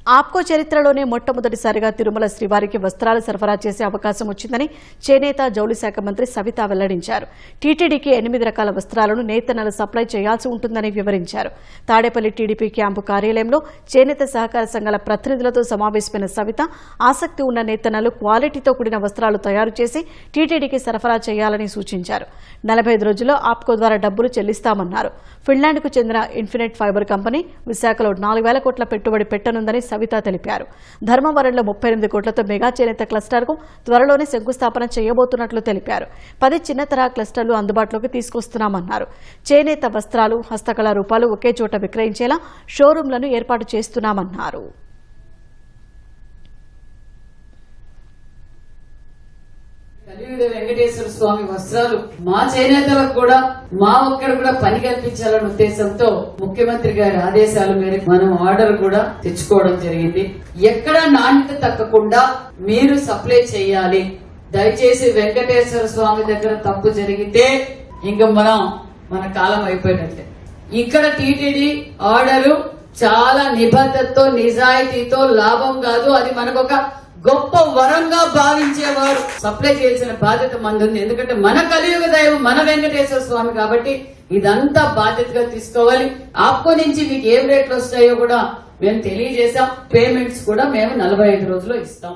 ఆప్కో చరిత్రలోనే మొట్టమొదటిసారిగా తిరుమల శ్రీవారికి వస్త్రాలు సరఫరా చేసే అవకాశం వచ్చిందని చేనేత జౌళి శాఖ మంత్రి సవిత వెల్లడించారు. టీటీడీకి 8 రకాల వస్త్రాలను నేతన్నలు సప్లై చేయాల్సి ఉంటుందని వివరించారు. తాడేపల్లి టీడీపీ క్యాంపు కార్యాలయంలో చేనేత సహకార సంఘాల ప్రతినిధులతో సమావేశమైన సవిత ఆసక్తి ఉన్న నేతన్నలు క్వాలిటీతో కూడిన వస్త్రాలు తయారు చేసి టీటీడీకి సరఫరా చేయాలని సూచించారు. 45 రోజుల్లో ఆప్కో ద్వారా డబ్బులు చెల్లిస్తామన్నారు. ఫిన్లాండ్కు చెందిన ఇన్ఫినిట్ ఫైబర్ కంపెనీ విశాఖలో 4,000 కోట్ల పెట్టుబడి పెట్టనుందని సవిత తెలిపారు. ధర్మవరంలో 38 కోట్లతో మెగా చేనేత క్లస్టర్కు త్వరలోనే శంకుస్థాపన చేయబోతున్నట్లు తెలిపారు. 10 చిన్న తరహా క్లస్టర్లు అందుబాటులోకి తీసుకొస్తున్నామన్నారు. చేనేత వస్త్రాలు, హస్తకళా రూపాలు ఒకే చోట విక్రయించేలా షోరూంలను ఏర్పాటు చేస్తున్నామన్నారు. కలియుగ వెంకటేశ్వర స్వామి వస్త్రాలు మా చేనేతలకు కూడా మా ఒక్కడ కూడా పని కల్పించాలనే ఉద్దేశంతో ముఖ్యమంత్రి గారి ఆదేశాల మేరకు మనం ఆర్డర్ కూడా తెచ్చుకోవడం జరిగింది. ఎక్కడ నాణ్యత తగ్గకుండా మీరు సప్లై చేయాలి. దయచేసి వెంకటేశ్వర స్వామి దగ్గర తప్పు జరిగితే ఇంకా మన కాలం అయిపోయినట్లే. ఇక్కడ టీటీడీ ఆర్డరు చాలా నిబద్ధతతో నిజాయితీతో లాభం కాదు, అది మనకొక గొప్ప వరంగా భావించేవారు సప్లై చేయాల్సిన బాధ్యత మనది. ఎందుకంటే మన కలియుగ దైవం మన వెంకటేశ్వర స్వామి కాబట్టి ఇదంతా బాధ్యతగా తీసుకోవాలి. ఆప్కో నుంచి మీకు ఏం రేట్లు వస్తాయో కూడా మేము తెలియజేశాం. పేమెంట్స్ కూడా మేము 45 రోజుల్లో ఇస్తాం.